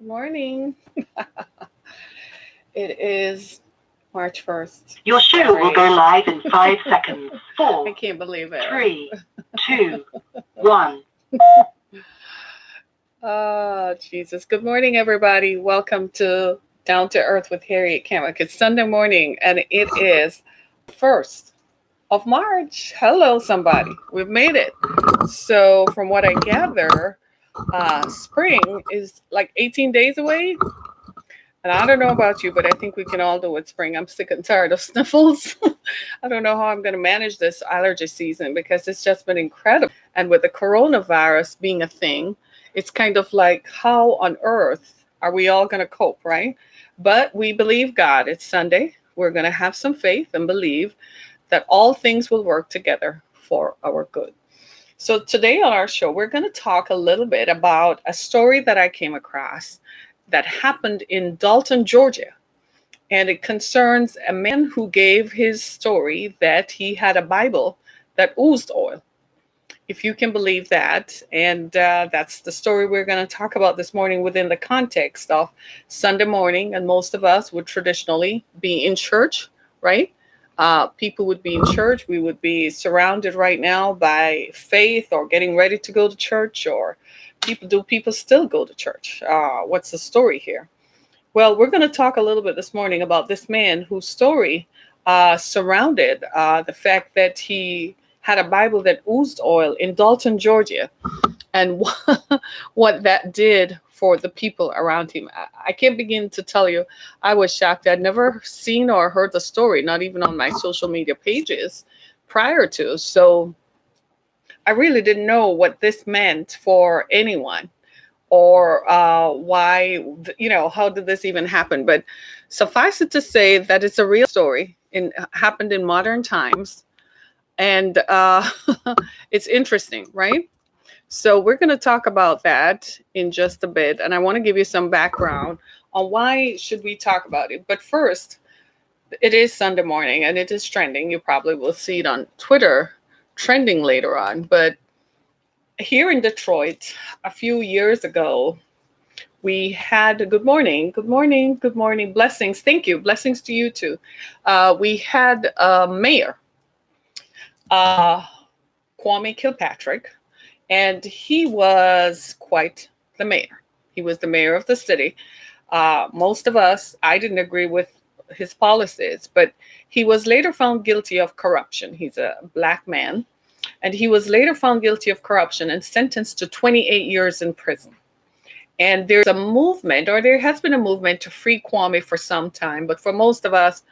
Morning. It is March 1st. Your show will go live in 5 seconds. I Four, can't believe it. 3, 2, 1. Oh, Jesus. Good morning, everybody. Welcome to Down to Earth with Harriet Kamek. It's Sunday morning, and it is 1st of March. Hello, somebody. We've made it. So, from what I gather, spring is like 18 days away. And I don't know about you, but I think we can all do with spring. I'm sick and tired of sniffles. I don't know how I'm going to manage this allergy season because it's just been incredible. And with the coronavirus being a thing, it's kind of like, how on earth are we all going to cope, right? But we believe God. It's Sunday. We're going to have some faith and believe that all things will work together for our good. So today on our show, we're going to talk a little bit about a story that I came across that happened in Dalton, Georgia. And it concerns a man who gave his story that he had a Bible that oozed oil, if you can believe that. And that's the story we're going to talk about this morning within the context of Sunday morning. And most of us would traditionally be in church, right? People would be in church. We would be surrounded right now by faith or getting ready to go to church, or people still go to church? What's the story here? Well, we're going to talk a little bit this morning about this man whose story surrounded the fact that he had a Bible that oozed oil in Dalton, Georgia, and what that did for the people around him. I can't begin to tell you. I was shocked. I'd never seen or heard the story, not even on my social media pages prior to. So I really didn't know what this meant for anyone, or why, how did this even happen? But suffice it to say that it's a real story, happened in modern times. And it's interesting, right? So we're going to talk about that in just a bit. And I want to give you some background on why should we talk about it. But first, it is Sunday morning and it is trending. You probably will see it on Twitter trending later on. But here in Detroit, a few years ago, we had good morning, blessings. Thank you. Blessings to you too. We had a mayor, uh, Kwame Kilpatrick, and he was quite the mayor. He was the mayor of the city. Most of us, I didn't agree with his policies, but he was later found guilty of corruption. He's a black man, and he was later found guilty of corruption and sentenced to 28 years in prison. And there's a movement, or there has been a movement to free Kwame for some time. But for most of us,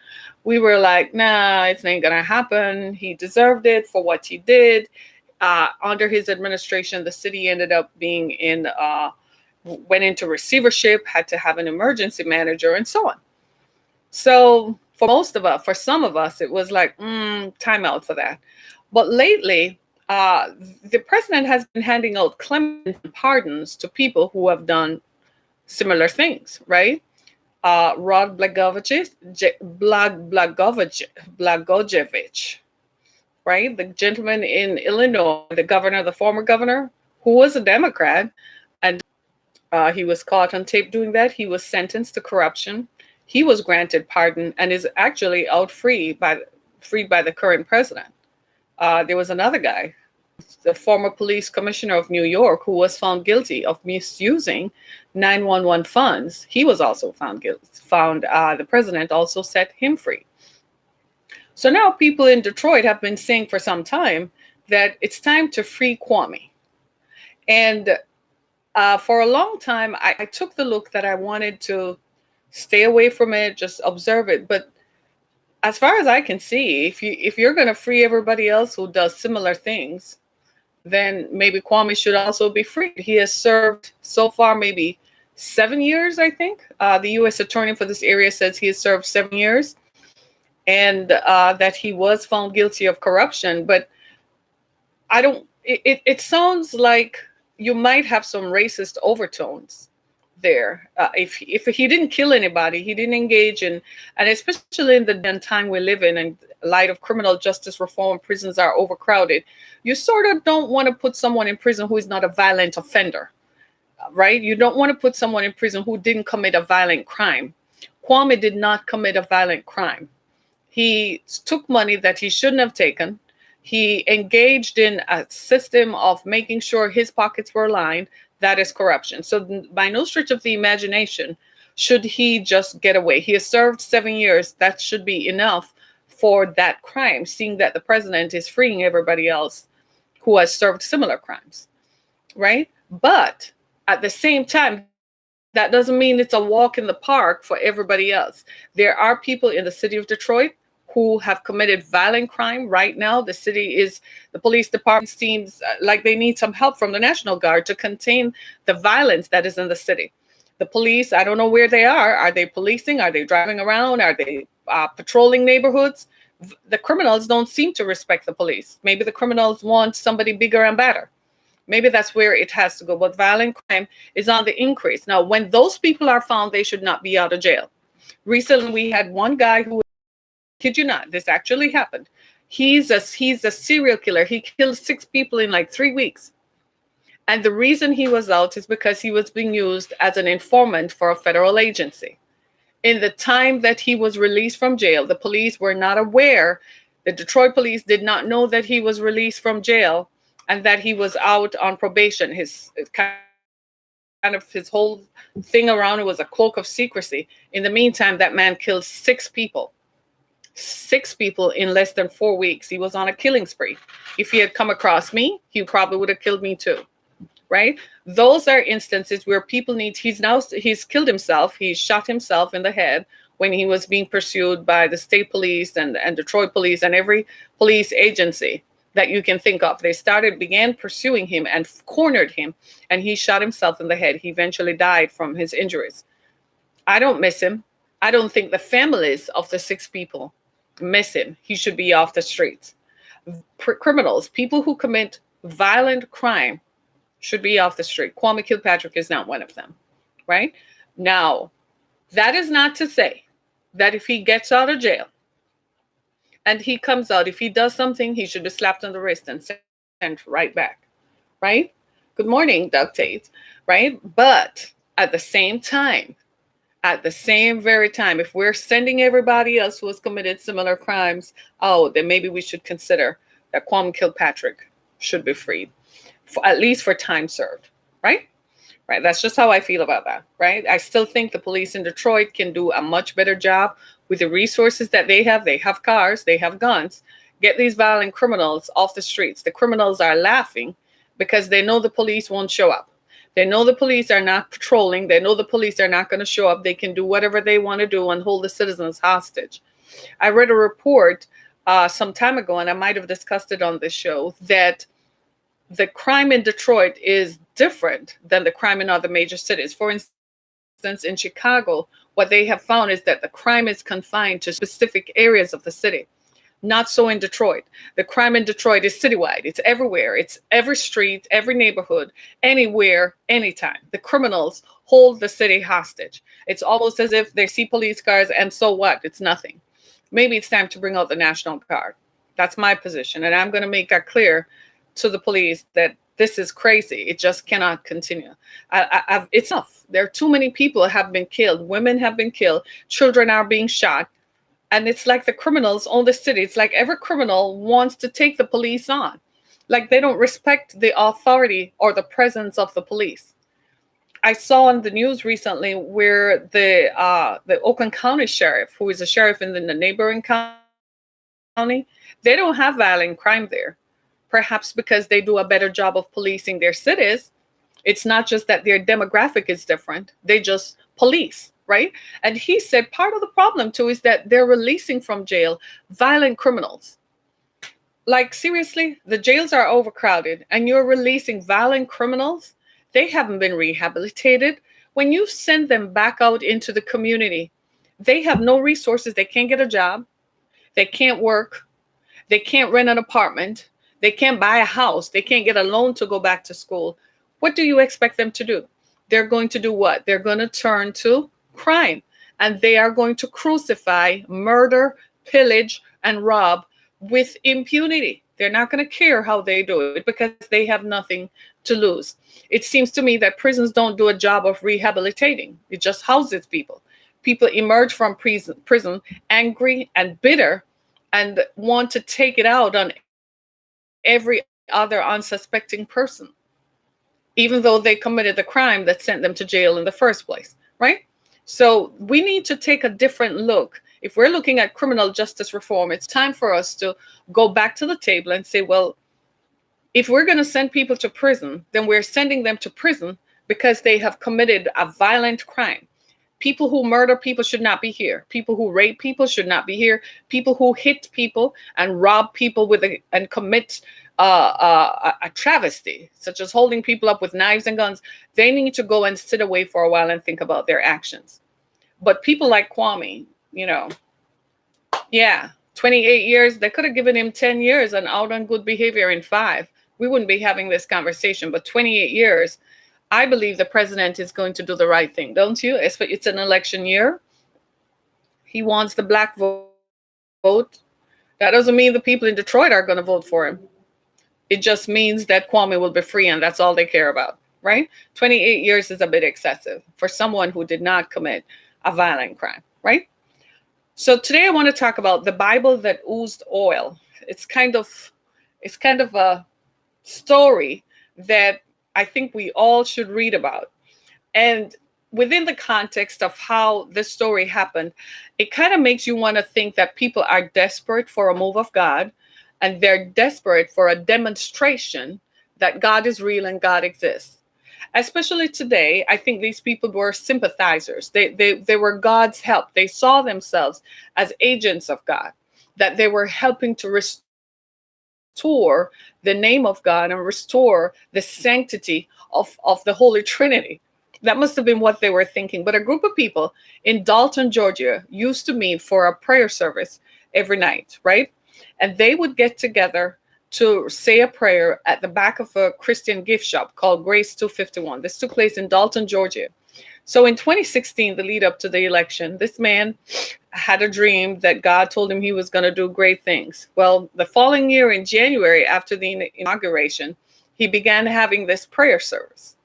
we were like, nah, it's not going to happen. He deserved it for what he did. Under his administration, the city ended up went into receivership, had to have an emergency manager, and so on. So for some of us, it was like, time out for that. But lately, the president has been handing out clemency pardons to people who have done similar things, right? Rod Blagojevich, right? The gentleman in Illinois, the former governor, who was a Democrat, and he was caught on tape doing that. He was sentenced to corruption. He was granted pardon and is actually out freed by the current president. There was another guy, the former police commissioner of New York, who was found guilty of misusing 911 funds. He was also found guilty. The president also set him free. So now people in Detroit have been saying for some time that it's time to free Kwame. And for a long time, I took the look that I wanted to stay away from it, just observe it. But as far as I can see, if you're going to free everybody else who does similar things, then maybe Kwame should also be freed. He has served so far maybe 7 years, I think. The U.S. attorney for this area says he has served 7 years, and that he was found guilty of corruption. But I don't. It sounds like you might have some racist overtones there. If he didn't kill anybody, he didn't engage in, and especially in the time we live in light of criminal justice reform, prisons are overcrowded. You sort of don't want to put someone in prison who is not a violent offender. right? You don't want to put someone in prison who didn't commit a violent crime. Kwame did not commit a violent crime. He took money that he shouldn't have taken. He engaged in a system of making sure his pockets were lined. That is corruption. So, by no stretch of the imagination, should he just get away. He has served 7 years. That should be enough for that crime, seeing that the president is freeing everybody else who has served similar crimes, right? But at the same time, that doesn't mean it's a walk in the park for everybody else. There are people in the city of Detroit who have committed violent crime right now. The police department seems like they need some help from the National Guard to contain the violence that is in the city. The police, I don't know where they are. Are they policing? Are they driving around? Are they patrolling neighborhoods? The criminals don't seem to respect the police. Maybe the criminals want somebody bigger and better. Maybe that's where it has to go. But violent crime is on the increase. Now, when those people are found, they should not be out of jail. Recently, we had one guy who, kid you not, this actually happened. He's a serial killer. He killed 6 people in like 3 weeks. And the reason he was out is because he was being used as an informant for a federal agency. In the time that he was released from jail, the police were not aware. The Detroit police did not know that he was released from jail and that he was out on probation. His whole thing around it was a cloak of secrecy. In the meantime, that man killed 6 people. 6 people in less than 4 weeks. He was on a killing spree. If he had come across me, he probably would have killed me too. Right? Those are instances where people need, he's killed himself. He shot himself in the head when he was being pursued by the state police and Detroit police and every police agency that you can think of. They began pursuing him and cornered him, and he shot himself in the head. He eventually died from his injuries. I don't miss him. I don't think the families of the 6 people miss him. He should be off the streets. Criminals, people who commit violent crime, should be off the street. Kwame Kilpatrick is not one of them, right? Now, that is not to say that if he gets out of jail and he comes out, if he does something, he should be slapped on the wrist and sent right back, right? Good morning, Doug Tate, right? But at the same very time, if we're sending everybody else who has committed similar crimes, then maybe we should consider that Kwame Kilpatrick should be freed. At least for time served, right? Right. That's just how I feel about that, right? I still think the police in Detroit can do a much better job with the resources that they have. They have cars, they have guns. Get these violent criminals off the streets. The criminals are laughing because they know the police won't show up. They know the police are not patrolling. They know the police are not going to show up. They can do whatever they want to do and hold the citizens hostage. I read a report some time ago, and I might have discussed it on this show, that the crime in Detroit is different than the crime in other major cities. For instance, in Chicago, what they have found is that the crime is confined to specific areas of the city. Not so in Detroit. The crime in Detroit is citywide. It's everywhere. It's every street, every neighborhood, anywhere, anytime. The criminals hold the city hostage. It's almost as if they see police cars and so what? It's nothing. Maybe it's time to bring out the National Guard. That's my position. And I'm going to make that clear to the police that this is crazy. It just cannot continue. It's enough. There are too many people have been killed. Women have been killed. Children are being shot. And it's like the criminals own the city. It's like every criminal wants to take the police on. Like they don't respect the authority or the presence of the police. I saw on the news recently where the Oakland County sheriff, who is a sheriff in the neighboring county, they don't have violent crime there. Perhaps because they do a better job of policing their cities. It's not just that their demographic is different. They just police, right? And he said part of the problem too is that they're releasing from jail violent criminals. Like seriously, the jails are overcrowded and you're releasing violent criminals. They haven't been rehabilitated. When you send them back out into the community, they have no resources. They can't get a job. They can't work. They can't rent an apartment. They can't buy a house. They can't get a loan to go back to school. What do you expect them to do? They're going to do what? They're going to turn to crime. And they are going to crucify, murder, pillage, and rob with impunity. They're not going to care how they do it because they have nothing to lose. It seems to me that prisons don't do a job of rehabilitating. It just houses people. People emerge from prison angry and bitter and want to take it out on every other unsuspecting person, even though they committed the crime that sent them to jail in the first place, right? So we need to take a different look. If we're looking at criminal justice reform, it's time for us to go back to the table and say, well, if we're going to send people to prison, then we're sending them to prison because they have committed a violent crime. People who murder people should not be here. People who rape people should not be here. People who hit people and rob people and commit a travesty, such as holding people up with knives and guns, they need to go and sit away for a while and think about their actions. But people like Kwame, 28 years, they could have given him 10 years and out on good behavior in 5. We wouldn't be having this conversation. But 28 years, I believe the president is going to do the right thing, don't you? It's an election year. He wants the black vote. That doesn't mean the people in Detroit are going to vote for him. It just means that Kwame will be free, and that's all they care about, right? 28 years is a bit excessive for someone who did not commit a violent crime, right? So today I want to talk about the Bible that oozed oil. It's kind of a story that I think we all should read about. And within the context of how this story happened, it kind of makes you want to think that people are desperate for a move of God, and they're desperate for a demonstration that God is real and God exists. Especially today, I think these people were sympathizers. They were God's help. They saw themselves as agents of God, that they were helping to restore the name of God and restore the sanctity of the Holy Trinity. That must have been what they were thinking. But a group of people in Dalton, Georgia, used to meet for a prayer service every night, right? And they would get together to say a prayer at the back of a Christian gift shop called Grace 251. This took place in Dalton, Georgia. So in 2016, the lead up to the election, this man had a dream that God told him he was going to do great things. Well, the following year in January, after the inauguration, he began having this prayer service.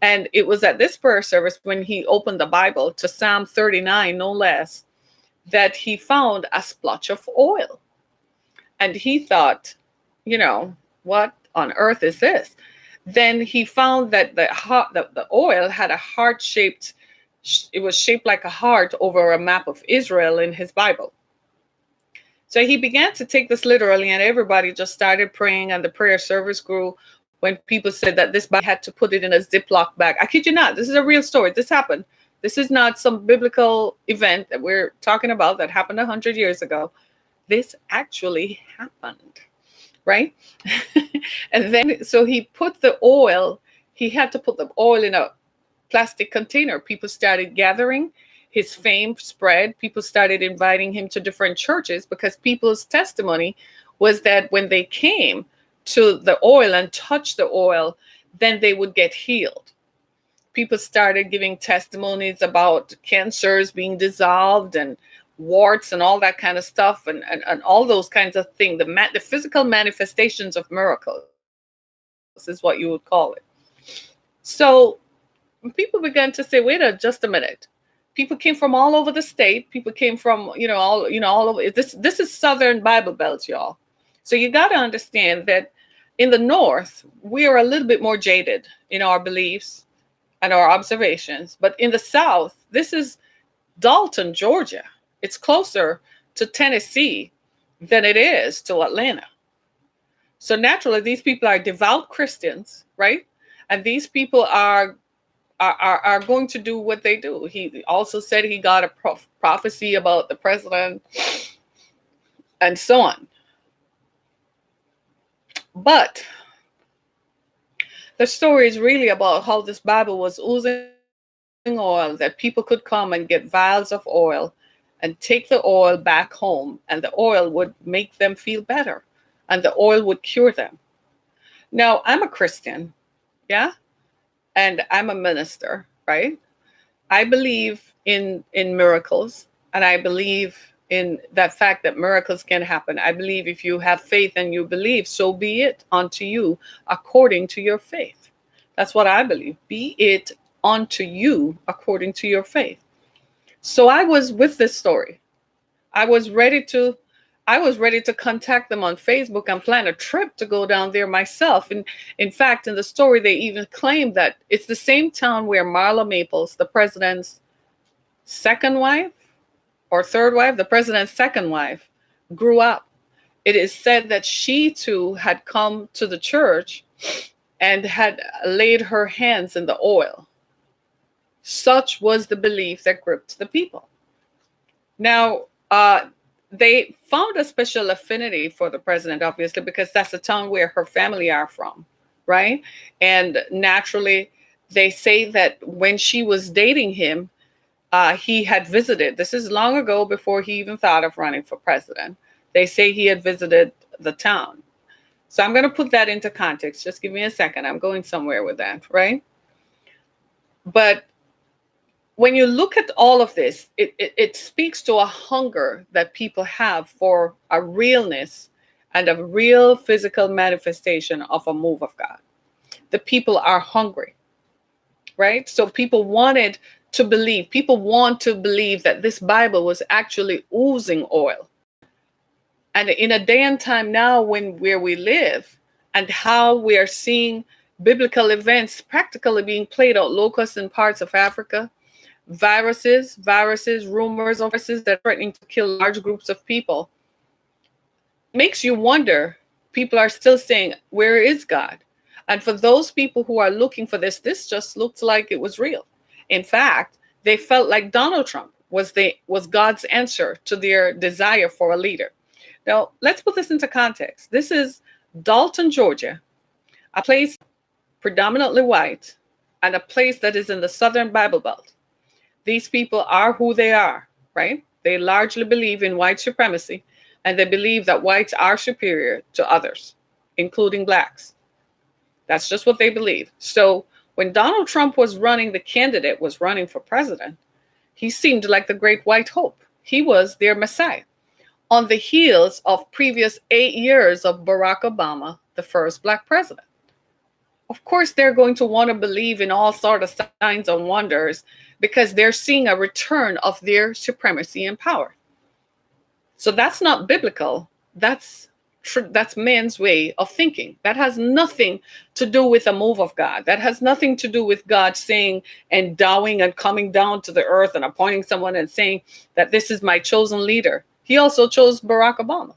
And it was at this prayer service, when he opened the Bible to Psalm 39, no less, that he found a splotch of oil. And he thought, what on earth is this? Then he found that the oil had a heart-shaped, it was shaped like a heart over a map of Israel in his Bible. So he began to take this literally, and everybody just started praying, and the prayer service grew when people said that this Bible had to put it in a Ziploc bag. I kid you not, this is a real story. This happened. This is not some biblical event that we're talking about that happened 100 years ago. This actually happened, right? And then, so he had to put the oil in a plastic container. People started gathering. His fame spread. People started inviting him to different churches because people's testimony was that when they came to the oil and touched the oil, then they would get healed. People started giving testimonies about cancers being dissolved and warts and all that kind of stuff, and all those kinds of things. The physical manifestations of miracles is what you would call it. So people began to say, just a minute. People came from all over the state. People came from, all over. This is Southern Bible Belt, y'all. So you got to understand that in the North, we are a little bit more jaded in our beliefs and our observations. But in the South, this is Dalton, Georgia. It's closer to Tennessee than it is to Atlanta. So naturally, these people are devout Christians, right? And these people are going to do what they do. He also said he got a prophecy about the president and so on. But the story is really about how this Bible was oozing oil, that people could come and get vials of oil and take the oil back home, and the oil would make them feel better, and the oil would cure them. Now, I'm a Christian, yeah, and I'm a minister, right? I believe in miracles, and I believe in that fact that miracles can happen. I believe if you have faith and you believe, so be it unto you according to your faith. That's what I believe. Be it unto you according to your faith. So I was with this story. I was ready to I was ready to contact them on Facebook and plan a trip to go down there myself. And in fact, in the story, they even claimed that it's the same town where Marla Maples, the president's second wife or third wife, the president's second wife, grew up. It is said that she too had come to the church and had laid her hands in the oil. Such was the belief that gripped the people. Now, they found a special affinity for the president, obviously, because that's the town where her family are from, right? And naturally, they say that when she was dating him, he had visited. This is long ago before he even thought of running for president. They say he had visited the town. So I'm going to put that into context. Just give me a second. I'm going somewhere with that, right? But when you look at all of this, it speaks to a hunger that people have for a realness and a real physical manifestation of a move of God. The people are hungry, right? So people wanted to believe, people want to believe that this Bible was actually oozing oil. And in a day and time now when where we live and how we are seeing biblical events practically being played out, locusts in parts of Africa, viruses, rumors of viruses that are threatening to kill large groups of people, makes you wonder. People are still saying, where is God? And for those people who are looking for this just looks like it was real. In fact, they felt like Donald Trump was God's answer to their desire for a leader. Now, let's put this into context. This is Dalton, Georgia, a place predominantly white and a place that is in the Southern Bible Belt. These people are who they are, right? They largely believe in white supremacy, and they believe that whites are superior to others, including blacks. That's just what they believe. So when Donald Trump was running for president, he seemed like the great white hope. He was their messiah on the heels of previous 8 years of Barack Obama, the first black president. Of course, they're going to want to believe in all sorts of signs and wonders because they're seeing a return of their supremacy and power. So that's not biblical. That's man's way of thinking. That has nothing to do with a move of God. That has nothing to do with God saying, endowing and coming down to the earth and appointing someone and saying that this is my chosen leader. He also chose Barack Obama.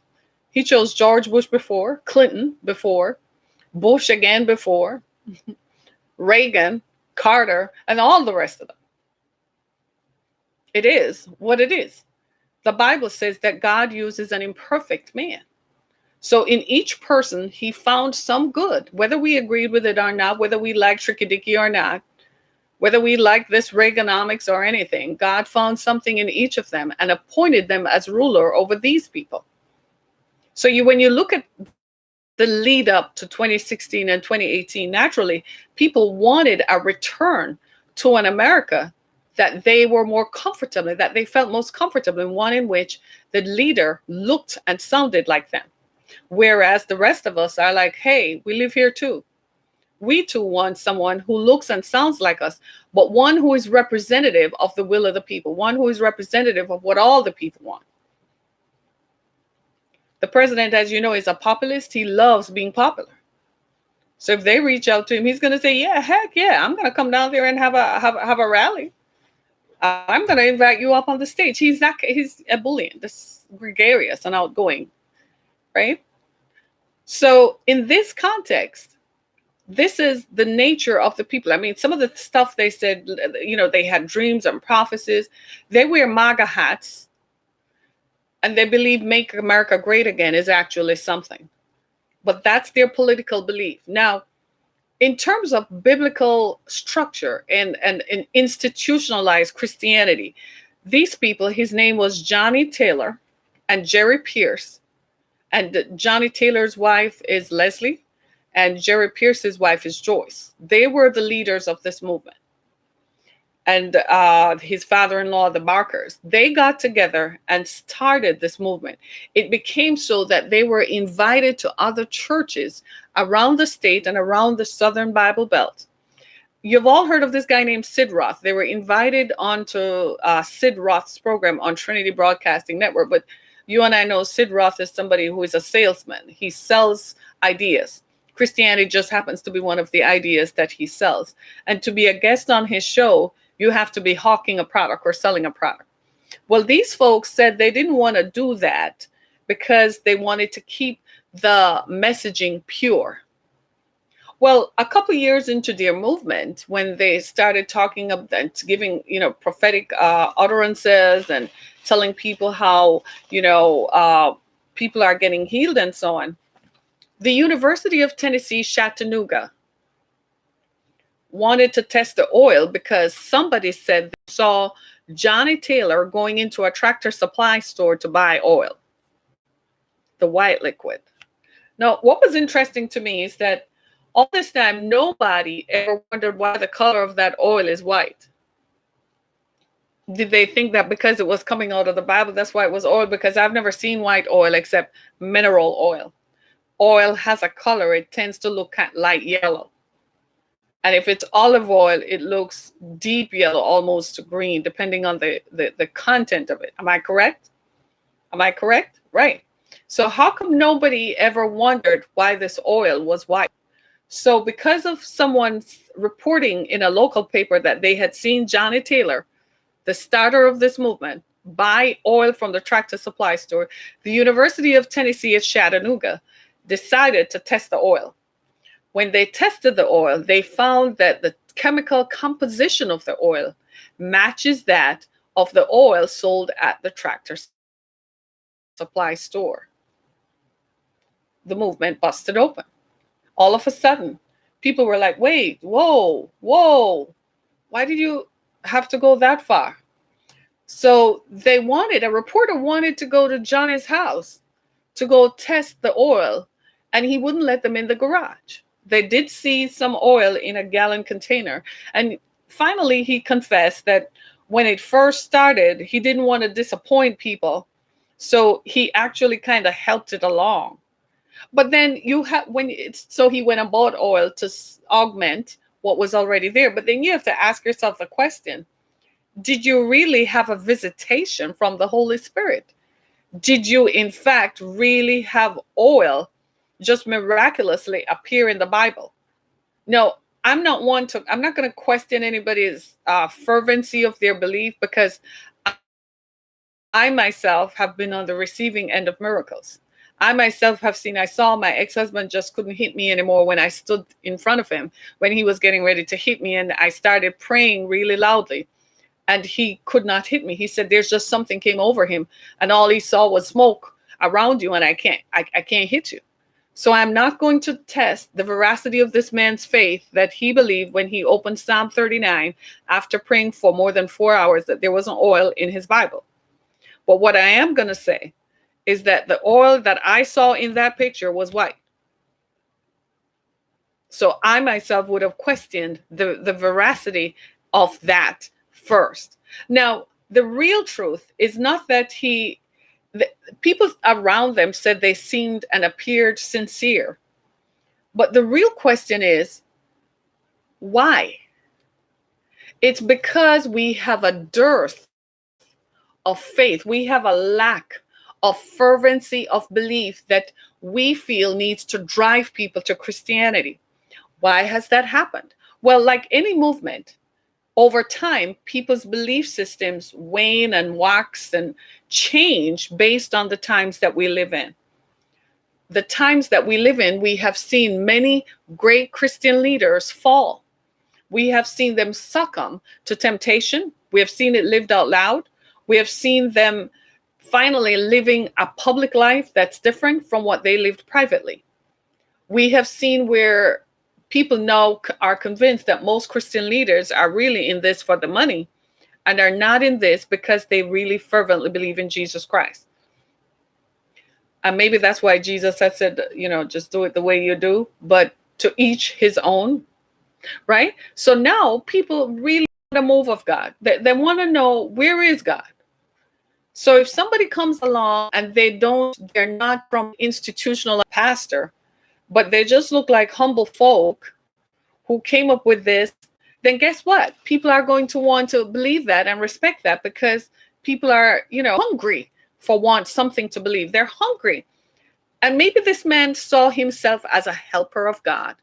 He chose George Bush before, Clinton before, Bush again before, Reagan, Carter, and all the rest of them. It is what it is. The Bible says that God uses an imperfect man. So in each person, he found some good, whether we agreed with it or not, whether we like Tricky Dicky or not, whether we like this Reaganomics or anything. God found something in each of them and appointed them as ruler over these people. So when you look at the lead up to 2016 and 2018, naturally, people wanted a return to an America that they were more comfortable, that they felt most comfortable in, one in which the leader looked and sounded like them. Whereas the rest of us are like, hey, we live here too. We too want someone who looks and sounds like us, but one who is representative of the will of the people, one who is representative of what all the people want. The president, as you know, is a populist. He loves being popular. So if they reach out to him, he's going to say, yeah, heck yeah, I'm going to come down there and have a rally. I'm going to invite you up on the stage. He's ebullient, this gregarious and outgoing, right? So in this context, this is the nature of the people. I mean, some of the stuff they said, they had dreams and prophecies. They wear MAGA hats. And they believe Make America Great Again is actually something. But that's their political belief. Now, in terms of biblical structure and institutionalized Christianity, these people, his name was Johnny Taylor and Jerry Pierce. And Johnny Taylor's wife is Leslie, and Jerry Pierce's wife is Joyce. They were the leaders of this movement. and his father-in-law, the Barkers. They got together and started this movement. It became so that they were invited to other churches around the state and around the Southern Bible Belt. You've all heard of this guy named Sid Roth. They were invited onto Sid Roth's program on Trinity Broadcasting Network. But you and I know Sid Roth is somebody who is a salesman. He sells ideas. Christianity just happens to be one of the ideas that he sells. And to be a guest on his show, you have to be hawking a product or selling a product. Well, these folks said they didn't want to do that because they wanted to keep the messaging pure. Well, a couple years into their movement, when they started talking about giving, prophetic utterances and telling people how, people are getting healed and so on, the University of Tennessee, Chattanooga, wanted to test the oil because somebody said they saw Johnny Taylor going into a Tractor Supply store to buy oil, the white liquid. Now, what was interesting to me is that all this time, nobody ever wondered why the color of that oil is white. Did they think that because it was coming out of the Bible, that's why it was oil? Because I've never seen white oil except mineral oil. Oil has a color. It tends to look kind of light yellow. And if it's olive oil, it looks deep yellow, almost green, depending on the content of it. Am I correct? Am I correct? Right. So how come nobody ever wondered why this oil was white? So because of someone reporting in a local paper that they had seen Johnny Taylor, the starter of this movement, buy oil from the Tractor Supply store, the University of Tennessee at Chattanooga decided to test the oil. When they tested the oil, they found that the chemical composition of the oil matches that of the oil sold at the Tractor Supply store. The movement busted open. All of a sudden, people were like, wait, whoa, why did you have to go that far? So a reporter wanted to go to Johnny's house to go test the oil, and he wouldn't let them in the garage. They did see some oil in a gallon container. And finally, he confessed that when it first started, he didn't want to disappoint people. So he actually kind of helped it along. But then he went and bought oil to augment what was already there. But then you have to ask yourself the question, did you really have a visitation from the Holy Spirit? Did you, in fact, really have oil just miraculously appear in the Bible? No, I'm not going to question anybody's fervency of their belief, because I myself have been on the receiving end of miracles. I saw my ex-husband just couldn't hit me anymore when I stood in front of him when he was getting ready to hit me, and I started praying really loudly, and he could not hit me. He said there's just something came over him, and all he saw was smoke around you, and I can't hit you. So I'm not going to test the veracity of this man's faith that he believed when he opened Psalm 39 after praying for more than 4 hours that there wasn't oil in his Bible. But what I am going to say is that the oil that I saw in that picture was white. So I myself would have questioned the veracity of that first. Now, the real truth is not that people around them said they seemed and appeared sincere. But the real question is, why? It's because we have a dearth of faith. We have a lack of fervency of belief that we feel needs to drive people to Christianity. Why has that happened? Well, like any movement, over time, people's belief systems wane and wax and change based on the times that we live in. The times that we live in, we have seen many great Christian leaders fall. We have seen them succumb to temptation. We have seen it lived out loud. We have seen them finally living a public life that's different from what they lived privately. We have seen where people now are convinced that most Christian leaders are really in this for the money and are not in this because they really fervently believe in Jesus Christ. And maybe that's why Jesus has said, just do it the way you do, but to each his own, right? So now people really the move of God. They want to know, where is God? So if somebody comes along and they're not from institutional pastor, but they just look like humble folk who came up with this, then guess what? People are going to want to believe that and respect that, because people are, hungry for something to believe. They're hungry. And maybe this man saw himself as a helper of God,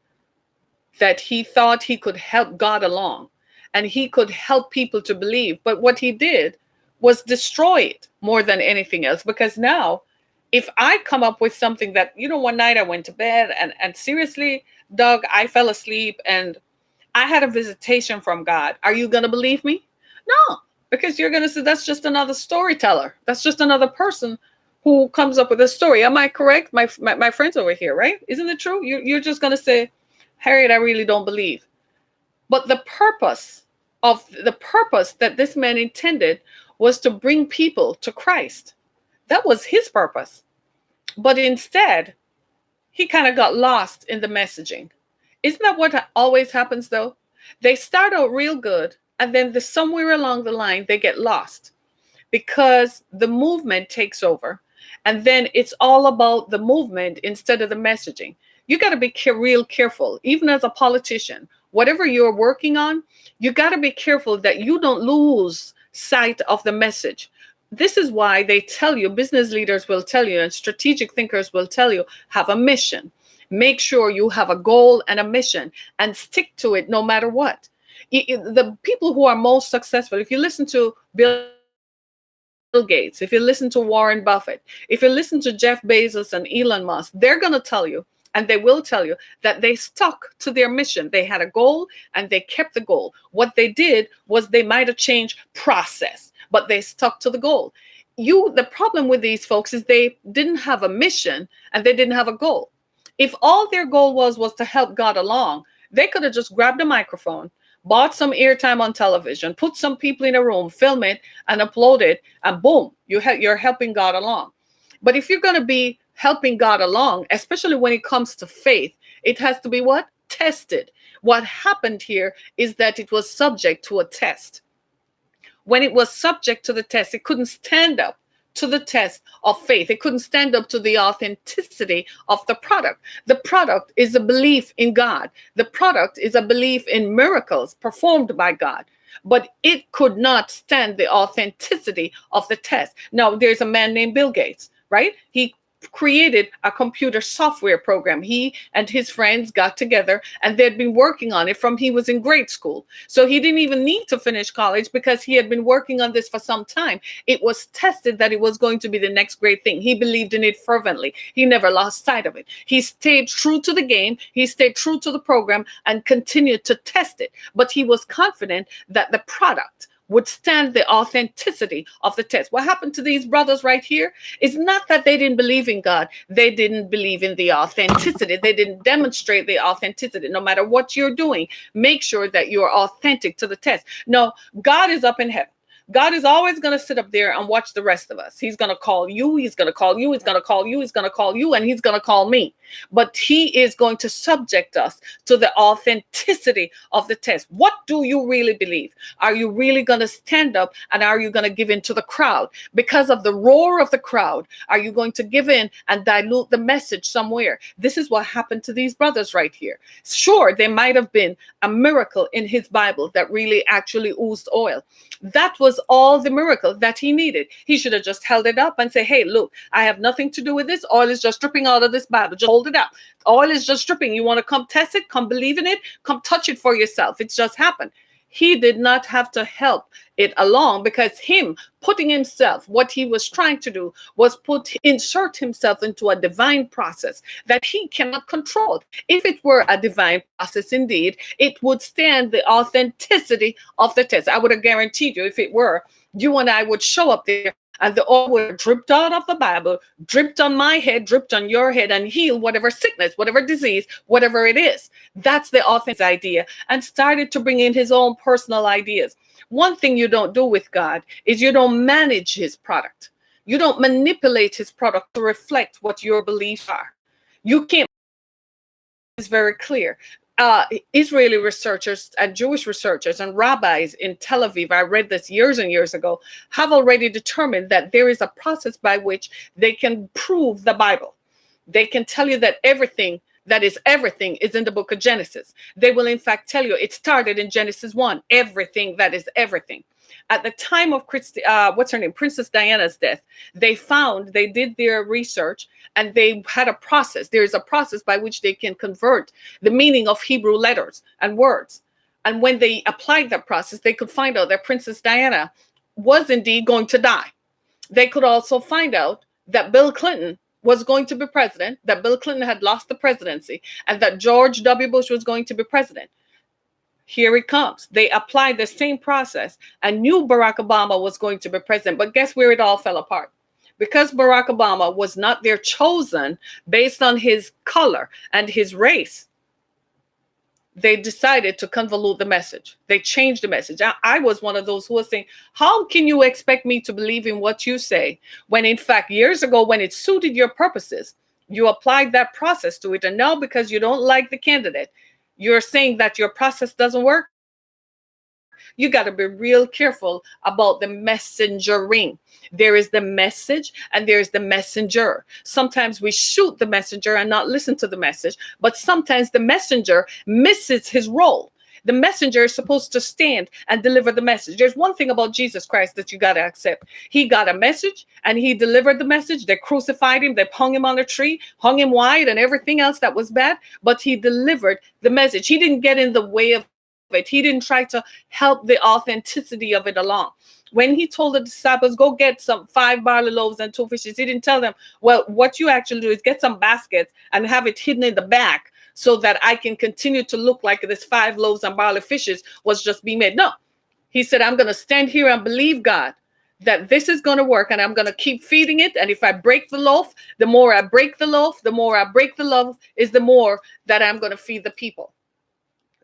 that he thought he could help God along and he could help people to believe. But what he did was destroy it more than anything else. Because now, if I come up with something that, one night I went to bed and seriously, Doug, I fell asleep and I had a visitation from God. Are you going to believe me? No, because you're going to say that's just another storyteller. That's just another person who comes up with a story. Am I correct? My friends over here, right? Isn't it true? You're just going to say, Harriet, I really don't believe. But the purpose that this man intended was to bring people to Christ. That was his purpose. But instead, he kind of got lost in the messaging. Isn't that what always happens though? They start out real good, and then somewhere along the line, they get lost because the movement takes over. And then it's all about the movement instead of the messaging. You got to be real careful, even as a politician. Whatever you're working on, you got to be careful that you don't lose sight of the message. This is why they tell you, business leaders will tell you, and strategic thinkers will tell you, have a mission. Make sure you have a goal and a mission and stick to it no matter what. The people who are most successful, if you listen to Bill Gates, if you listen to Warren Buffett, if you listen to Jeff Bezos and Elon Musk, they're going to tell you, and they will tell you, that they stuck to their mission. They had a goal and they kept the goal. What they did was they might have changed process, but they stuck to the goal. The problem with these folks is they didn't have a mission and they didn't have a goal. If all their goal was to help God along, they could have just grabbed a microphone, bought some airtime on television, put some people in a room, film it and upload it, and boom, you're helping God along. But if you're going to be helping God along, especially when it comes to faith, it has to be what? Tested. What happened here is that it was subject to a test. When it was subject to the test, it couldn't stand up to the test of faith. It couldn't stand up to the authenticity of the product. The product is a belief in God. The product is a belief in miracles performed by God. But it could not stand the authenticity of the test. Now, there's a man named Bill Gates, right? He created a computer software program. He and his friends got together and they'd been working on it from he was in grade school. So he didn't even need to finish college because he had been working on this for some time. It was tested that it was going to be the next great thing. He believed in it fervently. He never lost sight of it. He stayed true to the game. He stayed true to the program and continued to test it. But he was confident that the product would stand the authenticity of the test. What happened to these brothers right here is not that they didn't believe in God. They didn't believe in the authenticity. They didn't demonstrate the authenticity. No matter what you're doing, make sure that you're authentic to the test. No, God is up in heaven. God is always going to sit up there and watch the rest of us. He's going to call you. He's going to call you. He's going to call you. He's going to call you. And he's going to call me. But he is going to subject us to the authenticity of the test. What do you really believe? Are you really going to stand up and are you going to give in to the crowd? Because of the roar of the crowd, are you going to give in and dilute the message somewhere? This is what happened to these brothers right here. Sure, there might have been a miracle in his Bible that really actually oozed oil. That was all the miracle that he needed. He should have just held it up and say, hey, look, I have nothing to do with this. Oil is just dripping out of this Bible. Just hold it up. Oil is just dripping. You want to come test it? Come believe in it? Come touch it for yourself. It's just happened. He did not have to help it along because him putting himself, what he was trying to do was insert himself into a divine process that he cannot control. If it were a divine process indeed, it would stand the authenticity of the test. I would have guaranteed you if it were, you and I would show up there and the oil would have dripped out of the Bible, dripped on my head, dripped on your head, and heal whatever sickness, whatever disease, whatever it is. That's the authentic idea, and started to bring in his own personal ideas. One thing you don't do with God is you don't manage his product. You don't manipulate his product to reflect what your beliefs are. You can't. It's very clear. Israeli researchers and Jewish researchers and rabbis in Tel Aviv, I read this years and years ago, have already determined that there is a process by which they can prove the Bible. They can tell you that everything is in the book of Genesis. They will in fact tell you it started in Genesis 1, everything that is everything. At the time of Princess Diana's death, they did their research and they had a process. There is a process by which they can convert the meaning of Hebrew letters and words. And when they applied that process, they could find out that Princess Diana was indeed going to die. They could also find out that Bill Clinton was going to be president, that Bill Clinton had lost the presidency, and that George W. Bush was going to be president. Here it comes. They applied the same process and knew Barack Obama was going to be president. But guess where it all fell apart? Because Barack Obama was not their chosen based on his color and his race, they decided to convolute the message. They changed the message. I was one of those who was saying, how can you expect me to believe in what you say when in fact years ago when it suited your purposes, you applied that process to it. And now because you don't like the candidate, you're saying that your process doesn't work. You got to be real careful about the messengering. There is the message and there is the messenger. Sometimes we shoot the messenger and not listen to the message, but sometimes the messenger misses his role. The messenger is supposed to stand and deliver the message. There's one thing about Jesus Christ that you got to accept. He got a message and he delivered the message. They crucified him. They hung him on a tree, hung him wide and everything else that was bad. But he delivered the message. He didn't get in the way of it. He didn't try to help the authenticity of it along. When he told the disciples, go get some 5 barley loaves and 2 fishes, he didn't tell them, well, what you actually do is get some baskets and have it hidden in the back so that I can continue to look like this 5 loaves and barley fishes was just being made. No, he said, I'm going to stand here and believe God that this is going to work and I'm going to keep feeding it. And if I break the loaf, the more I break the loaf, the more I break the loaf is the more that I'm going to feed the people.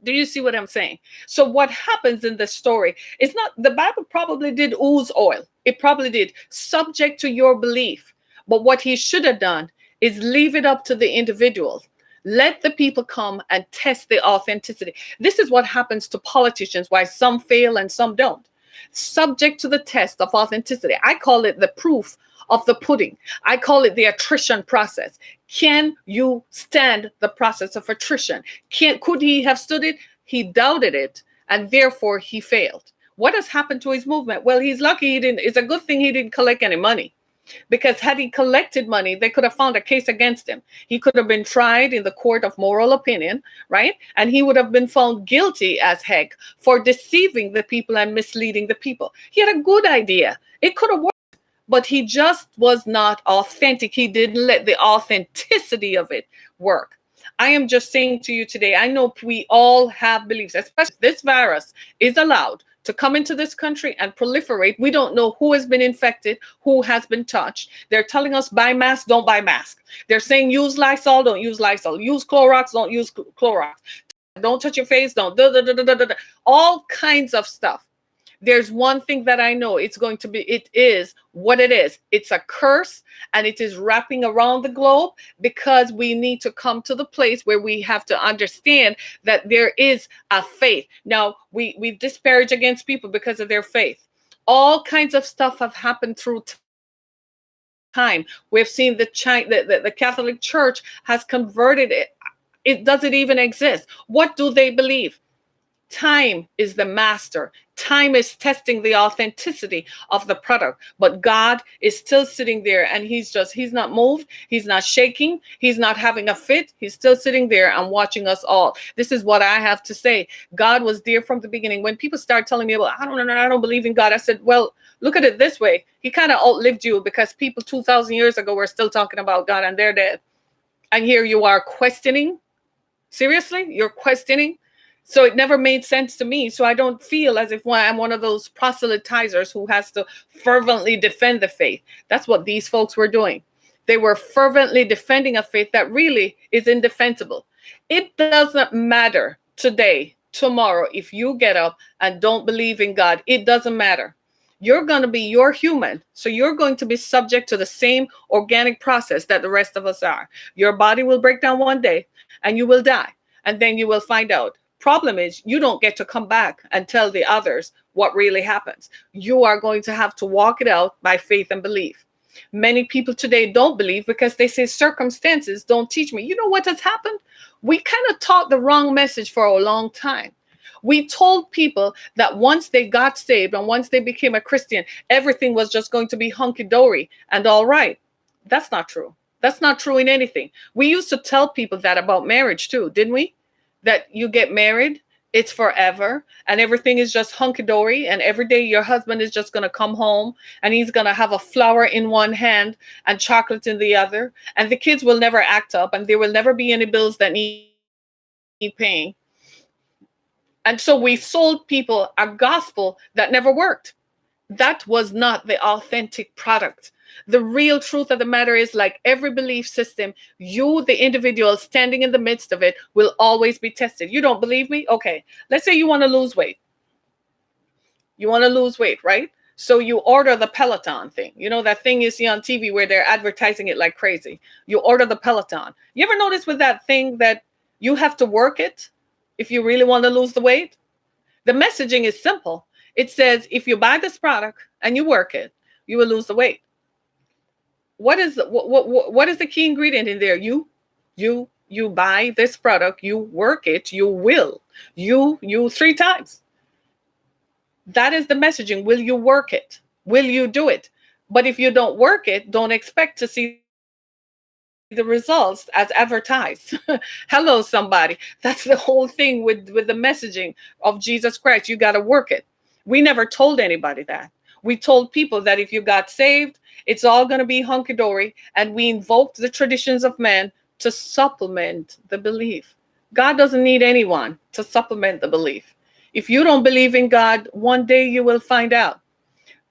Do you see what I'm saying? So what happens in this story is not, the Bible probably did ooze oil. It probably did, subject to your belief. But what he should have done is leave it up to the individual. Let the people come and test the authenticity. This is what happens to politicians, why some fail and some don't. Subject to the test of authenticity. I call it the proof of the pudding. I call it the attrition process. Can you stand the process of attrition? Could he have stood it? He doubted it, and therefore he failed. What has happened to his movement? Well, he's lucky he didn't. It's a good thing he didn't collect any money, because had he collected money, they could have found a case against him. He could have been tried in the court of moral opinion, right? And he would have been found guilty as heck for deceiving the people and misleading the people. He had a good idea. It could have worked. But he just was not authentic. He didn't let the authenticity of it work. I am just saying to you today, I know we all have beliefs, especially if this virus is allowed to come into this country and proliferate. We don't know who has been infected, who has been touched. They're telling us buy masks, don't buy masks. They're saying use Lysol, don't use Lysol. Use Clorox, don't use Clorox. Don't touch your face, don't. All kinds of stuff. There's one thing that I know, it is what it is. It's a curse, and it is wrapping around the globe, because we need to come to the place where we have to understand that there is a faith. Now, we disparage against people because of their faith. All kinds of stuff have happened through time. We've seen the Catholic Church has converted it. It doesn't even exist. What do they believe? Time is the master. Time is testing the authenticity of the product. But God is still sitting there, and he's not moved. He's not shaking. He's not having a fit. He's still sitting there and watching us all. This is what I have to say. God was there from the beginning. When people start telling me, well, I don't believe in God, I said, well, look at it this way. He kind of outlived you, because people 2,000 years ago were still talking about God, and they're dead. And here you are questioning. Seriously? You're questioning? So it never made sense to me. So I don't feel as if I'm one of those proselytizers who has to fervently defend the faith. That's what these folks were doing. They were fervently defending a faith that really is indefensible. It doesn't matter today, tomorrow, if you get up and don't believe in God. It doesn't matter. You're human. So you're going to be subject to the same organic process that the rest of us are. Your body will break down one day and you will die. and then you will find out. Problem is, you don't get to come back and tell the others what really happens. You are going to have to walk it out by faith and belief. Many people today don't believe because they say circumstances don't teach me. You know what has happened? We kind of taught the wrong message for a long time. We told people that once they got saved and once they became a Christian, everything was just going to be hunky dory and all right. That's not true. That's not true in anything. We used to tell people that about marriage too, didn't we? That you get married, it's forever, and everything is just hunky dory. And every day your husband is just going to come home and he's going to have a flower in one hand and chocolate in the other. And the kids will never act up and there will never be any bills that need paying. And so we sold people a gospel that never worked. That was not the authentic product. The real truth of the matter is, like every belief system, you, the individual standing in the midst of it, will always be tested. You don't believe me? Okay. Let's say you want to lose weight. You want to lose weight, right? So you order the Peloton thing. You know, that thing you see on TV where they're advertising it like crazy. You order the Peloton. You ever notice with that thing that you have to work it if you really want to lose the weight? The messaging is simple. It says, if you buy this product and you work it, you will lose the weight. What is what is the key ingredient in there? You buy this product, you work it, you will. You 3 times. That is the messaging. Will you work it? Will you do it? But if you don't work it, don't expect to see the results as advertised. Hello, somebody. That's the whole thing with the messaging of Jesus Christ. You got to work it. We never told anybody that. We told people that if you got saved, it's all going to be hunky dory. And we invoked the traditions of man to supplement the belief. God doesn't need anyone to supplement the belief. If you don't believe in God, one day you will find out.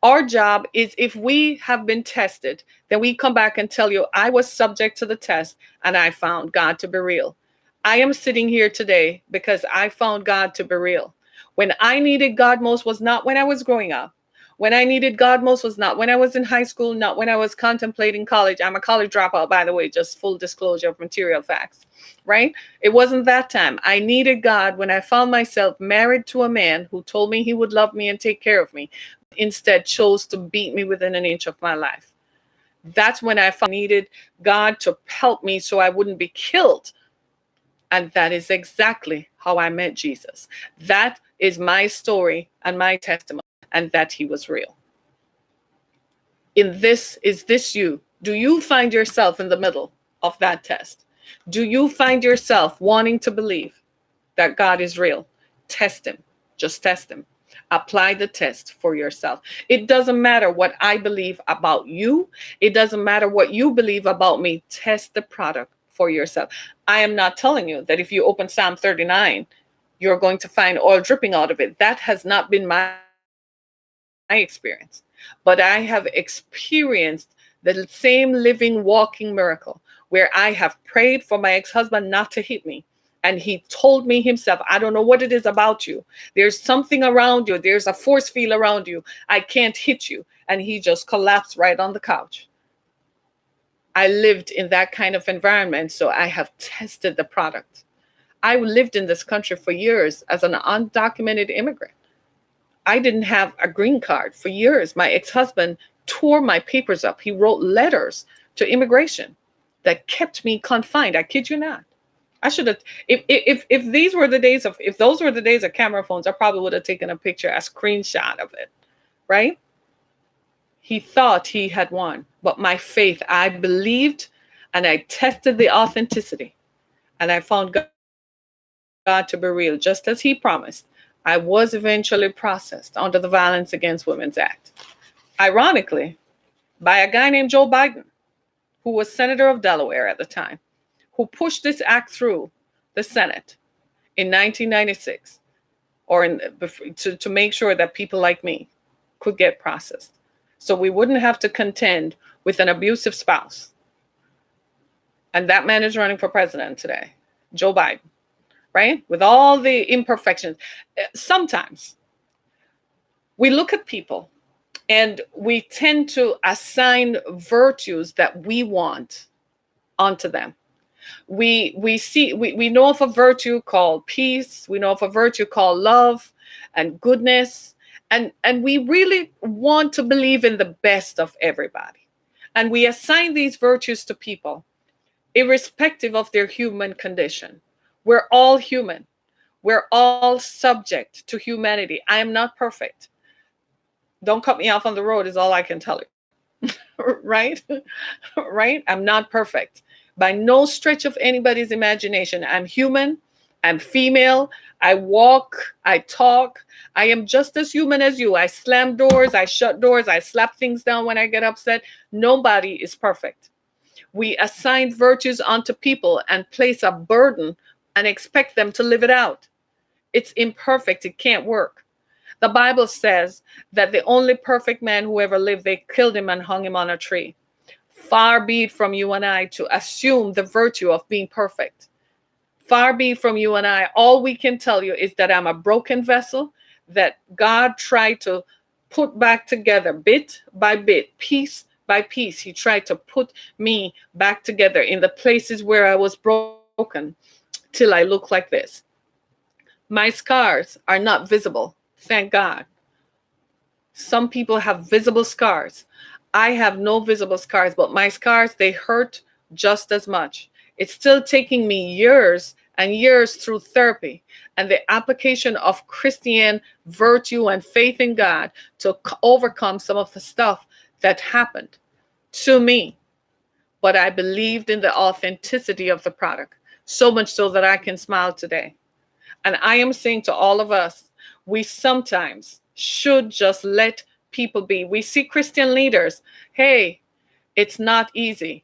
Our job is, if we have been tested, then we come back and tell you, I was subject to the test and I found God to be real. I am sitting here today because I found God to be real. When I needed God most was not when I was growing up. When I needed God most was not when I was in high school, not when I was contemplating college. I'm a college dropout, by the way, just full disclosure of material facts, right? It wasn't that time. I needed God when I found myself married to a man who told me he would love me and take care of me, instead chose to beat me within an inch of my life. That's when I needed God to help me so I wouldn't be killed. And that is exactly how I met Jesus. That is my story and my testimony, and that he was real. Is this you? Do you find yourself in the middle of that test? Do you find yourself wanting to believe that God is real? Test him. Just test him. Apply the test for yourself. It doesn't matter what I believe about you. It doesn't matter what you believe about me. Test the product for yourself. I am not telling you that if you open Psalm 39, you're going to find oil dripping out of it. That has not been my experience. But I have experienced the same living, walking miracle where I have prayed for my ex-husband not to hit me. And he told me himself, I don't know what it is about you. There's something around you. There's a force field around you. I can't hit you. And he just collapsed right on the couch. I lived in that kind of environment, so I have tested the product. I lived in this country for years as an undocumented immigrant. I didn't have a green card for years. My ex-husband tore my papers up. He wrote letters to immigration that kept me confined. I kid you not. I should have, if these were the days of, if those were the days of camera phones, I probably would have taken a picture, a screenshot of it, right? He thought he had won, but my faith, I believed and I tested the authenticity and I found God to be real, just as he promised. I was eventually processed under the Violence Against Women's Act. Ironically, by a guy named Joe Biden, who was Senator of Delaware at the time, who pushed this act through the Senate in 1996, to make sure that people like me could get processed. So we wouldn't have to contend with an abusive spouse. And that man is running for president today, Joe Biden, right? With all the imperfections. Sometimes we look at people and we tend to assign virtues that we want onto them. We know of a virtue called peace. We know of a virtue called love and goodness. And we really want to believe in the best of everybody. And we assign these virtues to people, irrespective of their human condition. We're all human. We're all subject to humanity. I am not perfect. Don't cut me off on the road, is all I can tell you. Right? Right? I'm not perfect by no stretch of anybody's imagination. I'm human. I'm female. I walk. I talk. I am just as human as you. I slam doors. I shut doors. I slap things down when I get upset. Nobody is perfect. We assign virtues onto people and place a burden and expect them to live it out. It's imperfect. It can't work. The Bible says that the only perfect man who ever lived, they killed him and hung him on a tree. Far be it from you and I to assume the virtue of being perfect. Far be it from you and I. All we can tell you is that I'm a broken vessel that God tried to put back together bit by bit, piece by piece. He tried to put me back together in the places where I was broken till I look like this. My scars are not visible, thank God. Some people have visible scars. I have no visible scars, but my scars, they hurt just as much. It's still taking me years and years through therapy and the application of Christian virtue and faith in God to overcome some of the stuff that happened to me. But I believed in the authenticity of the product, so much so that I can smile today. And I am saying to all of us, we sometimes should just let people be. We see Christian leaders. Hey, it's not easy.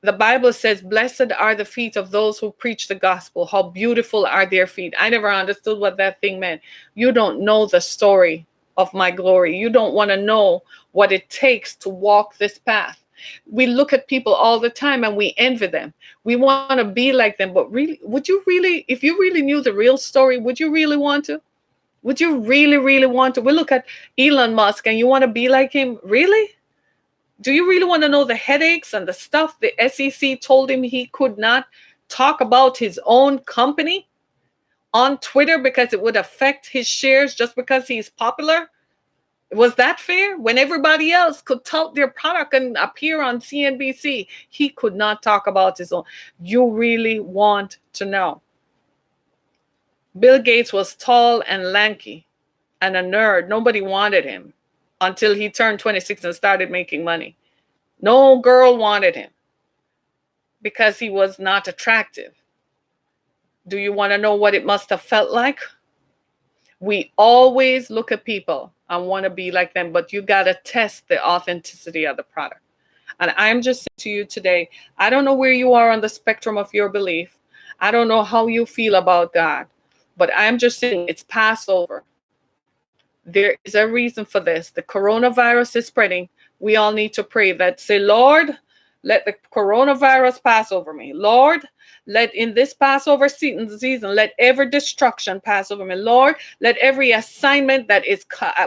The Bible says, blessed are the feet of those who preach the gospel. How beautiful are their feet. I never understood what that thing meant. You don't know the story of my glory. You don't want to know what it takes to walk this path. We look at people all the time and we envy them. We want to be like them. But really, would you really, if you really knew the real story, would you really want to? Would you really, really want to? We look at Elon Musk and you want to be like him? Really? Do you really want to know the headaches and the stuff the SEC told him he could not talk about his own company on Twitter because it would affect his shares just because he's popular? Was that fair? When everybody else could tout their product and appear on CNBC, he could not talk about his own. You really want to know. Bill Gates was tall and lanky and a nerd. Nobody wanted him until he turned 26 and started making money. No girl wanted him because he was not attractive. Do you want to know what it must have felt like? We always look at people and want to be like them, but you got to test the authenticity of the product. And I'm just saying to you today, I don't know where you are on the spectrum of your belief. I don't know how you feel about God, but I'm just saying it's Passover. There is a reason for this. The coronavirus is spreading. We all need to pray that, say, Lord, let the coronavirus pass over me. Lord, let in this Passover season, let every destruction pass over me. Lord, let every assignment that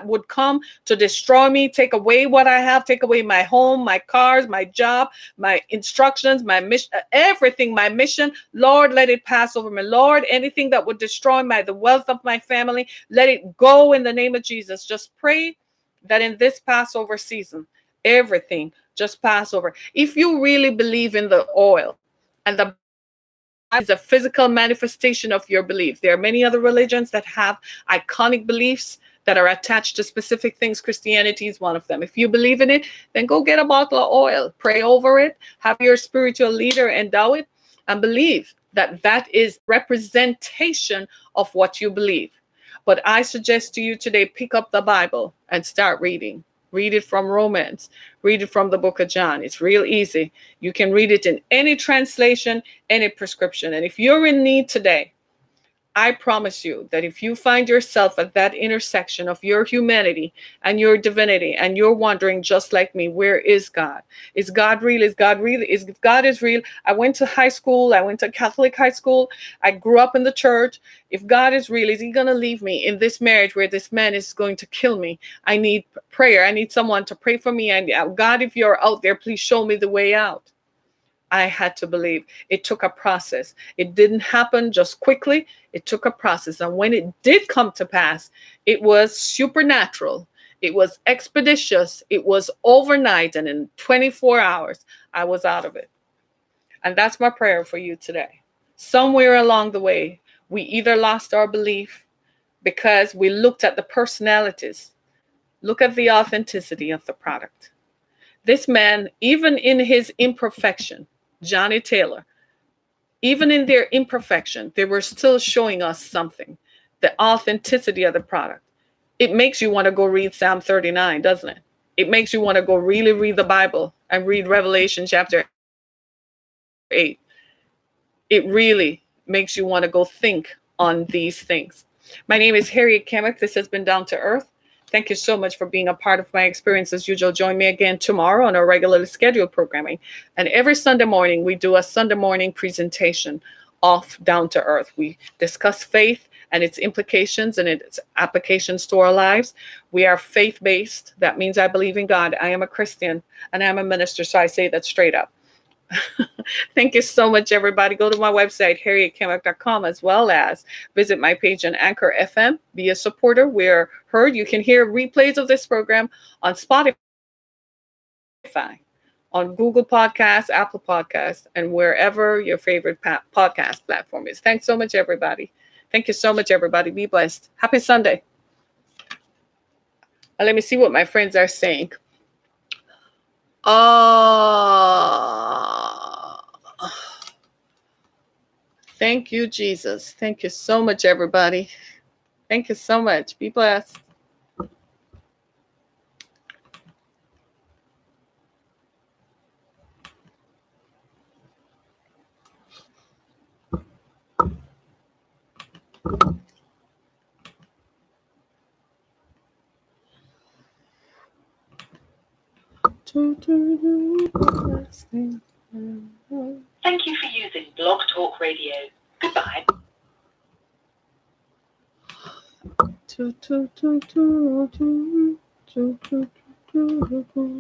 would come to destroy me, take away what I have, take away my home, my cars, my job, my instructions, my mission, everything, my mission. Lord, let it pass over me. Lord, anything that would destroy the wealth of my family, let it go in the name of Jesus. Just pray that in this Passover season, everything just pass over. If you really believe in the oil, and the is a physical manifestation of your belief. There are many other religions that have iconic beliefs that are attached to specific things. Christianity is one of them. If you believe in it, then go get a bottle of oil, pray over it, have your spiritual leader endow it, and believe that that is representation of what you believe. But I suggest to you today, pick up the Bible and start reading. Read it from Romans. Read it from the book of John. It's real easy. You can read it in any translation, any prescription. And if you're in need today, I promise you that if you find yourself at that intersection of your humanity and your divinity, and you're wondering just like me, where is God? Is God real? Is God real? If God is real, I went to high school. I went to Catholic high school. I grew up in the church. If God is real, is he going to leave me in this marriage where this man is going to kill me? I need prayer. I need someone to pray for me. And God, if you're out there, please show me the way out. I had to believe. It took a process. It didn't happen just quickly. It took a process. And when it did come to pass, it was supernatural. It was expeditious. It was overnight. And in 24 hours, I was out of it. And that's my prayer for you today. Somewhere along the way, we either lost our belief because we looked at the personalities, look at the authenticity of the product. This man, even in his imperfection, Johnny Taylor, even in their imperfection, they were still showing us something, the authenticity of the product. It makes you want to go read Psalm 39, doesn't it? It makes you want to go really read the Bible and read Revelation chapter 8. It really makes you want to go think on these things. My name is Harriet Kemick. This has been Down to Earth. Thank you so much for being a part of my experience. As usual, join me again tomorrow on our regularly scheduled programming. And every Sunday morning, we do a Sunday morning presentation of Down to Earth. We discuss faith and its implications and its applications to our lives. We are faith-based. That means I believe in God. I am a Christian and I'm a minister, so I say that straight up. Thank you so much, everybody. Go to my website, harrietkemick.com, as well as visit my page on Anchor FM. Be a supporter. We're heard. You can hear replays of this program on Spotify, on Google Podcasts, Apple Podcasts, and wherever your favorite podcast platform is. Thanks so much, everybody. Thank you so much, everybody. Be blessed. Happy Sunday. Let me see what my friends are saying. Thank you, Jesus. Thank you so much, everybody. Thank you so much. Be blessed. Thank you for using Blog Talk Radio. Goodbye.